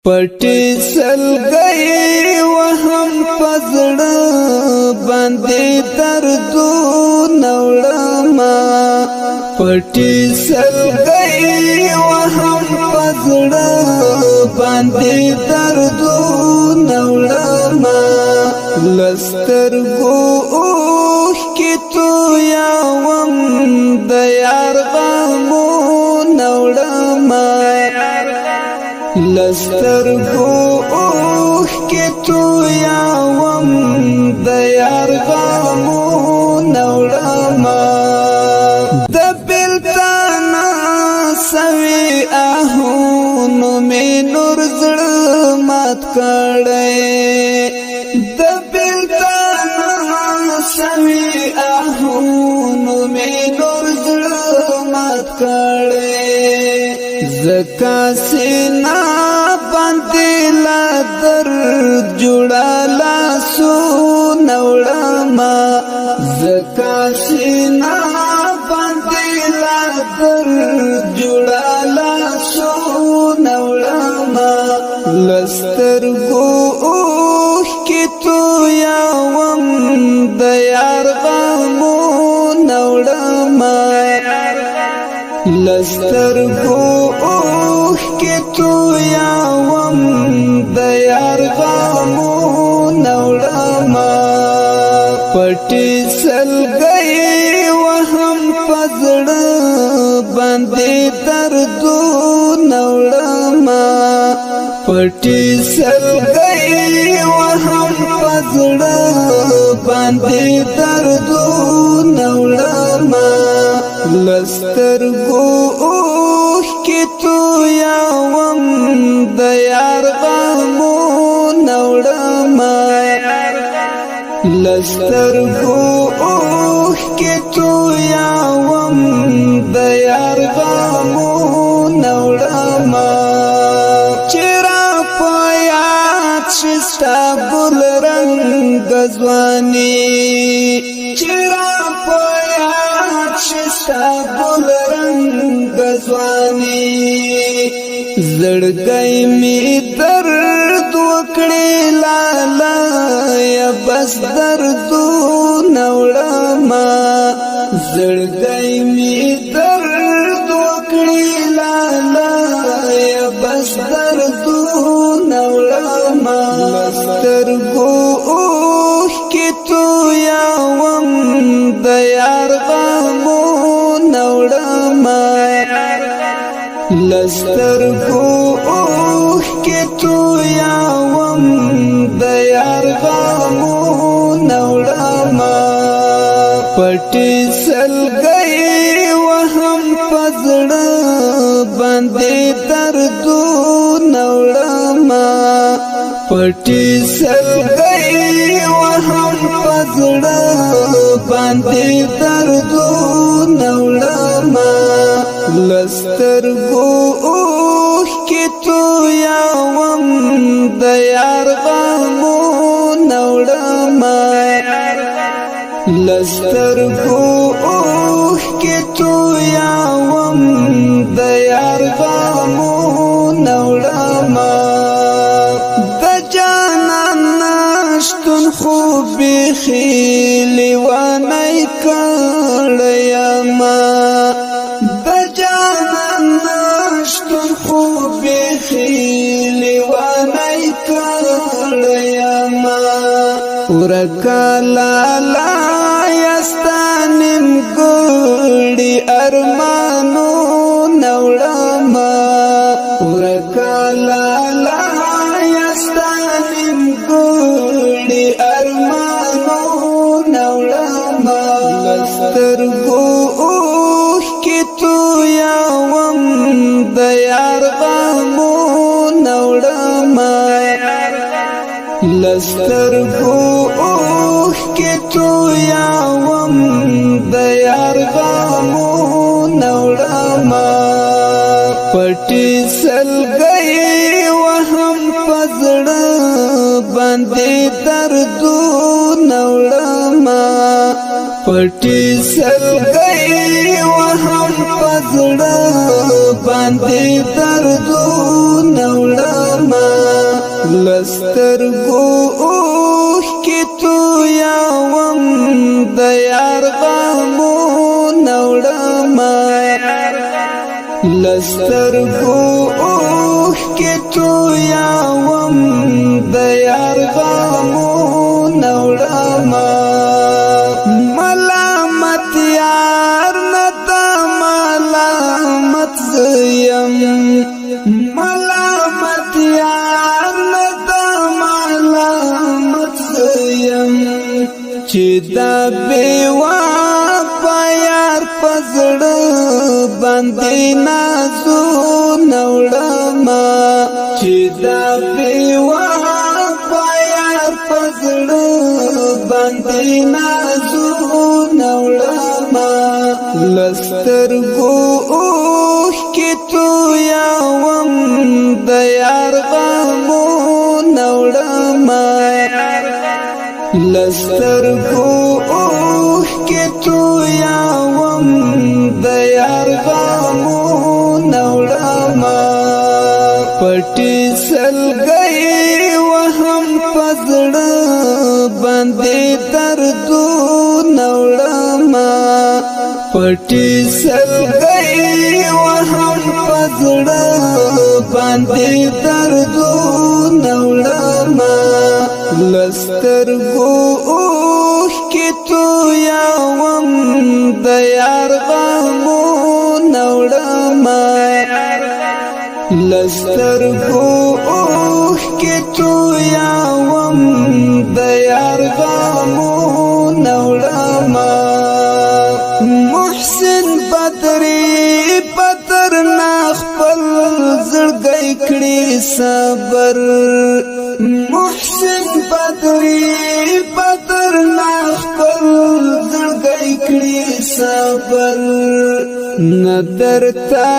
پټي سلګي وهم پزړه باندې دردو نوړما پټي سلګي وهم پزړه باندې دردو نوړما لسترګو اوخ کی تو یا وم د یار غمو نوړما لسترګو اوخ کی تو یا وم د یار غمو نوړما د بلتانا سوي اهونو می نور زړه مات کړي د بلتانا سوي اهونو می نور زړه مات کړي زکا سینا باندې لا در جوړا لا سو نوړما زکا سینا باندې لا در جوړا لا سو نوړما لسترګو اوخ کی تو یا وم د یار غمو نوړما لسترګو اوخ کی تو یا وم د یار غمو نوړما پټي سلګي وهم پزړه باندې دردو نوړما پټي سلګي وهم پزړه باندې دردو نوړما لسترګو اوخ کی تو یا وم د یار غمو نوړما لسترګو اوخ کی تو یا وم د یار غمو نوړما چیرې پيات شستا ګل رنگ ځواني چیرې پيات شستا ګل رنگ ځواني زړګي می درد وکړي لالا یا بس درد نوړما زړګي می درد وکړي لالا یا بس درد نوړما سترګو اوخ کی تو یا وم د یار غمو نوړما لسترګو اوخ کی تو یا وم د یار غمو نوړما پټي سلګي وهم پزړه باندې دردو نوړما پټي سلګي وهم پزړه باندې دردو نوړما لسترګو اوخ کی تو یا وم د یار غمو نوړما لسترګو اوخ کی تو یا وم د یار غمو نوړما د جانان نشتون خوب خیلی وانای کړیما خوب خیلی وانای کړیما ورکا لالا یستانم ګړي ارمانو نوړما ورکا لالا یستانم ګړي ارمانو نوړما لسترګو اوخ کی تو یا وم د یار غمو نوړما لسترګو اوخ کی تو یا وم د یار غمو نوړما پټي سلګي وهم پزړه باندې دردو نوړما پټي سلګي وهم پزړه باندې دردو نوړما لسترګو اوخ کې تو یاوم د یار غمو نوړما لسترګو اوخ کې تو یاوم د یار غمو نوړما ملامت یار نتا ملامت زیم ملامت یار نتا ملامت زیم چې دا بیوا یار پزړه باندې نازو نوړما چې دا بیوا یار پزړه باندې نازو نوړما لسترګو اوخ کې تو یاوم د یار غمو نوړما لسترګو اوخ کې تو یاوم د یار غمو نوړما پټي سلګي وهم پزړه باندې دردو نوړما پټي سلګي وهم پزړه باندې دردو نوړما لسترګو اوخ کې تو یاوم د یار غمو نوړما لسترګو اوخ کې تو یاوم د یار غمو نوړما محسن بدري پتر نا خپل زړګي کړي صبر محسن بدري پتر نا خپل زړګي کړي صبر ندر تا